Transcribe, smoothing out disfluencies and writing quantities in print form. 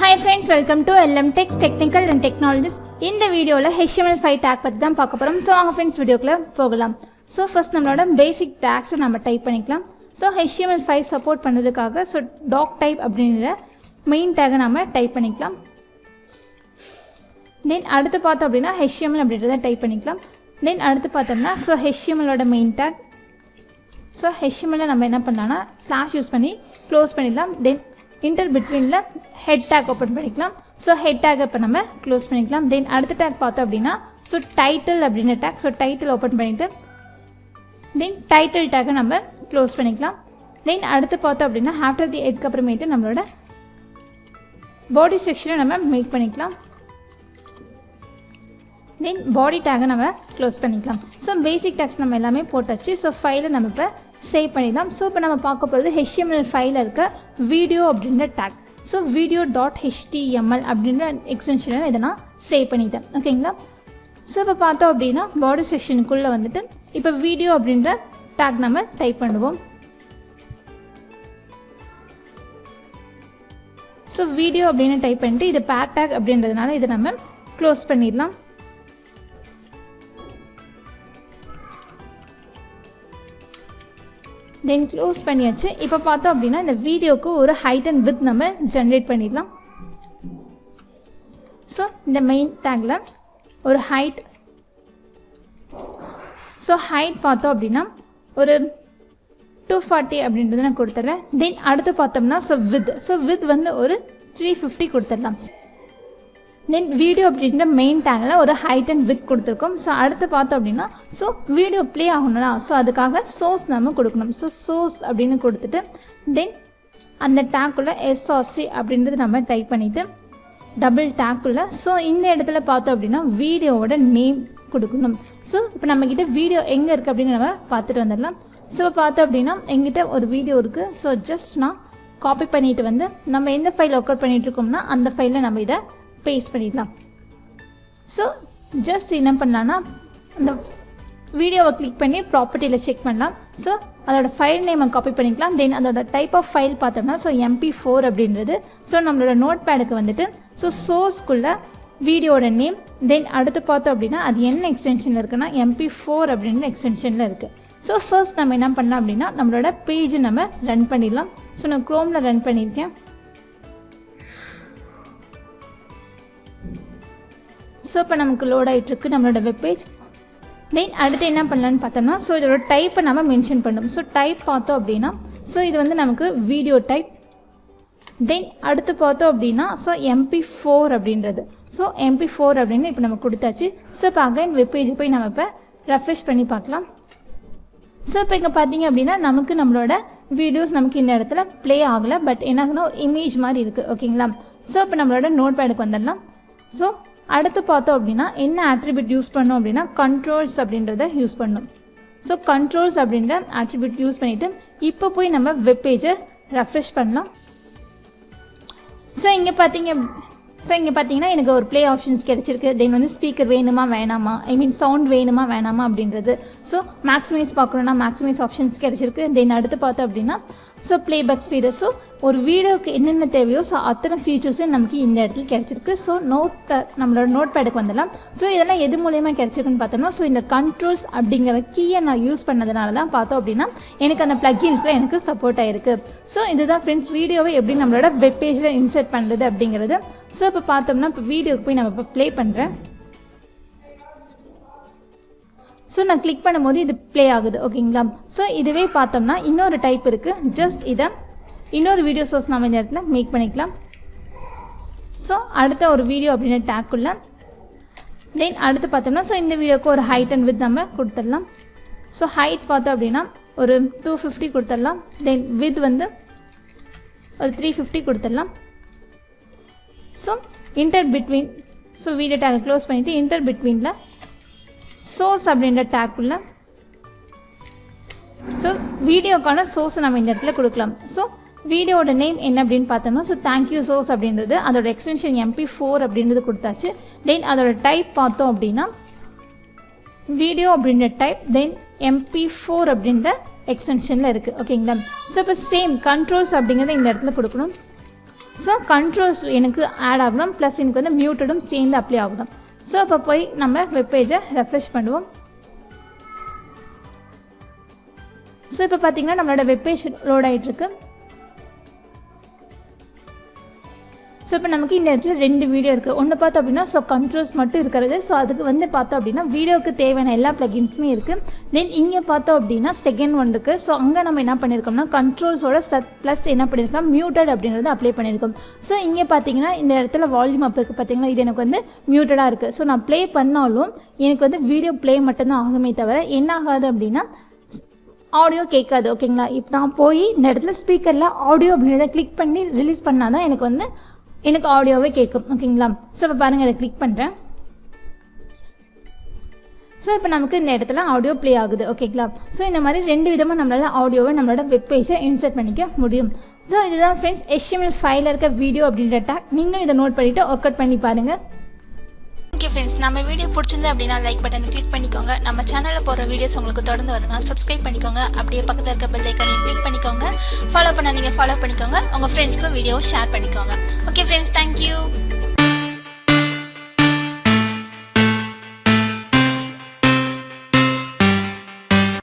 Hi friends, welcome to Lmtechs Technical and Technologies. In the video la HTML5 tag பத்தி தான் பார்க்க போறோம். So வாங்க friends வீடியோக்குள்ள போகலாம். So first நம்மளோட basic tags நம்ம டைப் பண்ணிக்கலாம். So HTML5 support பண்ணதுக்காக so doc type அப்படிங்கற main tag நாம டைப் பண்ணிக்கலாம். Then அடுத்து பார்த்தோம் அப்படினா HTML அப்படிங்கறத டைப் பண்ணிக்கலாம். Then அடுத்து பார்த்தோம்னா so HTML ஓட main tag. So HTML ல நம்ம என்ன பண்ணலாம்னா ஸ்லாஷ் யூஸ் பண்ணி க்ளோஸ் பண்ணிடலாம். Then inter between la head tag open பண்ணிக்கலாம். So head tag இப்ப நம்ம க்ளோஸ் பண்ணிக்கலாம். Then அடுத்த tag பார்த்தோம் அப்படினா so title அப்படின tag so title open பண்ணிட்டு then title tag நம்ம க்ளோஸ் பண்ணிக்கலாம். Then அடுத்து பார்த்தோம் அப்படினா after the head க்கு அப்புறமேட்டு நம்மளோட body section நம்ம மேக் பண்ணிக்கலாம். Then body tag நம்ம க்ளோஸ் பண்ணிக்கலாம். So basic tags நம்ம எல்லாமே போட்டாச்சு. So ஃபைலை நம்ம இப்ப சேவ் பண்ணிடலாம். ஸோ இப்போ நம்ம பார்க்க போகிறது HTML5 இருக்க வீடியோ அப்படின்ற டேக். ஸோ video.html அப்படின்ற எக்ஸ்டென்ஷனில் இதை நான் சேவ் பண்ணிட்டேன். ஓகேங்களா? ஸோ இப்போ பார்த்தோம் அப்படின்னா பாடி செக்ஷனுக்குள்ளே வந்துட்டு இப்போ வீடியோ அப்படின்ற டேக் நம்ம டைப் பண்ணுவோம். ஸோ வீடியோ அப்படின்னு டைப் பண்ணிட்டு இது பேர் டேக் அப்படின்றதுனால இதை நம்ம க்ளோஸ் பண்ணிடலாம். தென் க்ளோஸ் பண்ணியாச்சு. இப்போ பார்த்தோம் அப்படின்னா இந்த வீடியோக்கு ஒரு ஹைட் அண்ட் வித் நம்ம ஜென்ரேட் பண்ணிடலாம். ஸோ இந்த மெயின் டேக்கில் ஒரு ஹைட் ஸோ ஹைட் பார்த்தோம் அப்படின்னா ஒரு 240 அப்படின்றது நான் கொடுத்துட்றேன். தென் அடுத்து பார்த்தோம்னா ஸோ வித் வந்து ஒரு 350 கொடுத்துடலாம். தென் வீடியோ அப்படின்ற மெயின் டேங்கில் ஒரு ஹைட் அண்ட் வித் கொடுத்துருக்கோம். ஸோ அடுத்து பார்த்தோம் அப்படின்னா ஸோ வீடியோ ப்ளே ஆகணும்னா ஸோ அதுக்காக சோர்ஸ் நம்ம கொடுக்கணும். ஸோ சோர்ஸ் அப்படின்னு கொடுத்துட்டு தென் அந்த டேக்குள்ளே எஸ்ஆர்சி அப்படின்றது நம்ம டைப் பண்ணிவிட்டு டபுள் டேக்குள்ளே ஸோ இந்த இடத்துல பார்த்தோம் அப்படின்னா வீடியோவோட நேம் கொடுக்கணும். ஸோ இப்போ நம்மக்கிட்ட வீடியோ எங்கே இருக்குது அப்படின்னு நம்ம பார்த்துட்டு வந்துடலாம். ஸோ பார்த்தோம் அப்படின்னா எங்கிட்ட ஒரு வீடியோ இருக்குது. ஸோ ஜஸ்ட் நான் காப்பி பண்ணிவிட்டு வந்து நம்ம எந்த ஃபைல் ஒர்க் அவுட் பண்ணிகிட்டு இருக்கோம்னா அந்த ஃபைலில் நம்ம இதை பேஸ்ட் பண்ணிடலாம். ஸோ ஜஸ்ட் என்ன பண்ணலான்னா அந்த வீடியோவை கிளிக் பண்ணி ப்ராப்பர்ட்டியில் செக் பண்ணலாம். ஸோ அதோட ஃபைல் நேமை காப்பி பண்ணிக்கலாம். தென் அதோட டைப் ஆஃப் ஃபைல் பார்த்தோம்னா ஸோ MP4 அப்படின்றது. ஸோ நம்மளோட நோட் பேடுக்கு வந்துட்டு ஸோ சோர்ஸ்க்குள்ளே வீடியோட நேம் தென் அடுத்து பார்த்தோம் அப்படின்னா அது என்ன எக்ஸ்டென்ஷனில் இருக்குன்னா MP4 அப்படின்ற எக்ஸ்டென்ஷனில் இருக்குது. ஸோ ஃபர்ஸ்ட் நம்ம என்ன பண்ணலாம் அப்படின்னா நம்மளோட பேஜை நம்ம ரன் பண்ணிடலாம். ஸோ நான் க்ரோமில் ரன் பண்ணியிருக்கேன். ஸோ இப்போ நமக்கு லோட் ஆகிட்டுருக்கு நம்மளோட வெப்பேஜ். தென் அடுத்து என்ன பண்ணலான்னு பார்த்தோம்னா ஸோ இதோட டைப்பை நம்ம மென்ஷன் பண்ணணும். ஸோ டைப் பார்த்தோம் அப்படின்னா ஸோ இது வந்து நமக்கு வீடியோ டைப். தென் அடுத்து பார்த்தோம் அப்படின்னா ஸோ MP4 அப்படின்றது. ஸோ MP4 அப்படின்னு இப்போ நம்ம கொடுத்தாச்சு. ஸோ இப்போ அகைன் வெப்பேஜ் போய் நம்ம இப்போ ரெஃப்ரெஷ் பண்ணி பார்க்கலாம். ஸோ இப்போ இங்கே பார்த்தீங்க அப்படின்னா நமக்கு நம்மளோட வீடியோஸ் நமக்கு இந்த இடத்துல ப்ளே ஆகலை. பட் என்னாகுன்னா ஒரு இமேஜ் மாதிரி இருக்குது. ஓகேங்களா? ஸோ இப்போ நம்மளோட நோட் பேடுக்கு வந்துடலாம். ஸோ அடுத்து பார்த்தோம் அப்படின்னா என்ன ஆட்ரிபியூட் யூஸ் பண்ணோம் அப்படின்னா கண்ட்ரோல்ஸ் அப்படின்றத யூஸ் பண்ணணும். ஸோ கண்ட்ரோல்ஸ் அப்படின்ற ஆட்ரிபியூட் யூஸ் பண்ணிவிட்டு இப்போ போய் நம்ம வெப்பேஜை ரெஃப்ரெஷ் பண்ணலாம். ஸோ இங்கே பார்த்தீங்கன்னா எனக்கு ஒரு ப்ளே ஆப்ஷன்ஸ் கிடச்சிருக்கு. தென் வந்து ஸ்பீக்கர் வேணுமா வேணாமா சவுண்ட் வேணுமா வேணாமா அப்படின்றது. ஸோ மேக்ஸிமைஸ் பார்க்கணுன்னா மேக்ஸிமைஸ் ஆப்ஷன்ஸ் கிடச்சிருக்கு. தென் அடுத்து பார்த்தோம் அப்படின்னா ஸோ ப்ளேபேக் ஸ்பீடு. ஸோ ஒரு வீடியோக்கு என்னென்ன தேவையோ ஸோ அத்தனை ஃபீச்சர்ஸும் நமக்கு இந்த இடத்துல கிடச்சிருக்கு. ஸோ நம்மளோட நோட் பேடுக்கு வந்துடலாம். ஸோ இதெல்லாம் எது மூலயமா கிடச்சிருக்குன்னு பார்த்தோம்னா ஸோ இந்த கண்ட்ரோல்ஸ் அப்படிங்கிற கீயை நான் யூஸ் பண்ணதுனால தான் பார்த்தோம் அப்படின்னா எனக்கு அந்த ப்ளக்கின்ஸில் எனக்கு சப்போர்ட் ஆகிருக்கு. ஸோ இதுதான் ஃப்ரெண்ட்ஸ் வீடியோவை எப்படி நம்மளோட வெப் பேஜில் இன்சர்ட் பண்ணுறது அப்படிங்கிறது. ஸோ இப்போ பார்த்தோம்னா இப்போ வீடியோக்கு போய் நம்ம இப்போ ப்ளே பண்ணுறேன். ஸோ நான் கிளிக் பண்ணும்போது இது ப்ளே ஆகுது. ஓகேங்களா? ஸோ இதுவே பார்த்தோம்னா இன்னொரு டைப் இருக்குது. ஜஸ்ட் இதை இன்னொரு வீடியோ சோர்ஸ் நம்ம இந்த இடத்துல மேக் பண்ணிக்கலாம். ஸோ அடுத்த ஒரு வீடியோ அப்படின்னு டேக்குள்ள தென் அடுத்து பார்த்தோம்னா ஸோ இந்த வீடியோக்கு ஒரு ஹைட் அண்ட் வித் நம்ம கொடுத்துடலாம். ஸோ ஹைட் பார்த்தோம் அப்படின்னா ஒரு 250 கொடுத்துடலாம். தென் வித் வந்து ஒரு 350 கொடுத்துடலாம். So inter between so video டேக்கை க்ளோஸ் பண்ணிவிட்டு இன்டர் பிட்வீனில் சோர்ஸ் அப்படின்ற டேக்குள்ள ஸோ வீடியோக்கான சோர்ஸை நம்ம இந்த இடத்துல கொடுக்கலாம். ஸோ வீடியோட நேம் என்ன அப்படின்னு பார்த்தோம்னா ஸோ தேங்க்யூ சோர்ஸ் அப்படின்றது அதோட எக்ஸ்டென்ஷன் MP4 அப்படின்றது கொடுத்தாச்சு. தென் அதோட டைப் பார்த்தோம் அப்படின்னா வீடியோ அப்படின்ற டைப் தென் MP4 அப்படின்ற எக்ஸ்டென்ஷனில் இருக்குது. ஓகேங்களா? ஸோ இப்போ சேம் கண்ட்ரோல்ஸ் அப்படிங்கிறத இந்த இடத்துல கொடுக்கணும். ஸோ கண்ட்ரோல்ஸ் எனக்கு ஆட் ஆகணும், ப்ளஸ் எனக்கு வந்து மியூட்டடும் சேர்ந்து அப்ளை ஆகணும். ஸோ இப்போ போய் நம்ம வெப்பேஜை ரெஃப்ரெஷ் பண்ணுவோம். ஸோ இப்போ பார்த்தீங்கன்னா நம்மளோட வெப்பேஜ் லோட் ஆகிட்டுருக்கு. ஸோ இப்போ நமக்கு இந்த இடத்துல 2 வீடியோ இருக்குது. ஒன்று பார்த்தோம் அப்படின்னா ஸோ கண்ட்ரோல்ஸ் மட்டும் இருக்கிறது. ஸோ அதுக்கு வந்து பார்த்தோம் அப்படின்னா வீடியோவுக்கு தேவையான எல்லா ப்ளகின்ஸுமே இருக்குது. தென் இங்கே பார்த்தோம் அப்படின்னா செகண்ட் ஒன் இருக்குது. ஸோ அங்கே நம்ம என்ன பண்ணியிருக்கோம்னா கண்ட்ரோல்ஸோட ப்ளஸ் என்ன பண்ணியிருக்கோம் மியூட்டட் அப்படின்றது அப்ளை பண்ணியிருக்கோம். ஸோ இங்கே பார்த்தீங்கன்னா இந்த இடத்துல வால்யூம் அப் இருக்குது பார்த்தீங்கன்னா, இது எனக்கு வந்து மியூட்டடாக இருக்குது. ஸோ நான் ப்ளே பண்ணாலும் எனக்கு வந்து வீடியோ ப்ளே மட்டும்தான் ஆகுமே தவிர என்ன ஆகாது அப்படின்னா ஆடியோ கேட்காது. ஓகேங்களா? இப்போ நான் போய் இந்த இடத்துல ஸ்பீக்கரில் ஆடியோ அப்படின்றத கிளிக் பண்ணி ரிலீஸ் பண்ணால் தான் எனக்கு ஆடியோவே கேட்கும். ஓகேங்களா? ஸோ இப்போ பாருங்கள், அதை கிளிக் பண்ணுறேன். ஸோ இப்போ நமக்கு இந்த இடத்துல ஆடியோ ப்ளே ஆகுது. ஓகேங்களா? ஸோ இந்த மாதிரி 2 விதமாக நம்மளால் ஆடியோவை நம்மளோட வெப்பேஜை இன்சர்ட் பண்ணிக்க முடியும். ஸோ இதுதான் ஃப்ரெண்ட்ஸ் HTML5 இருக்க வீடியோ அப்படின்ற டேக். நீங்களும் இதை நோட் பண்ணிவிட்டு ஒர்க் அவுட் பண்ணி பாருங்கள். ஓகே ஃப்ரெண்ட்ஸ், நம்ம வீடியோ பிடிச்சிருந்து அப்படின்னா லைக் பட்டனை கிளிக் பண்ணிக்கோங்க. நம்ம சேனலில் போகிற வீடியோஸ் உங்களுக்கு தொடர்ந்து வரணும்னா சப்ஸ்கிரைப் பண்ணிக்கோங்க. அப்படியே பக்கத்தில் இருக்க பெல் ஐக்கானையும் கிளிக் பண்ணிக்கோங்க. ஃபாலோ பண்ண நீங்கள் ஃபாலோ பண்ணிக்கோங்க. உங்கள் ஃப்ரெண்ட்ஸ்க்கு வீடியோவை ஷேர் பண்ணிக்கோங்க. Okay friends, thank you.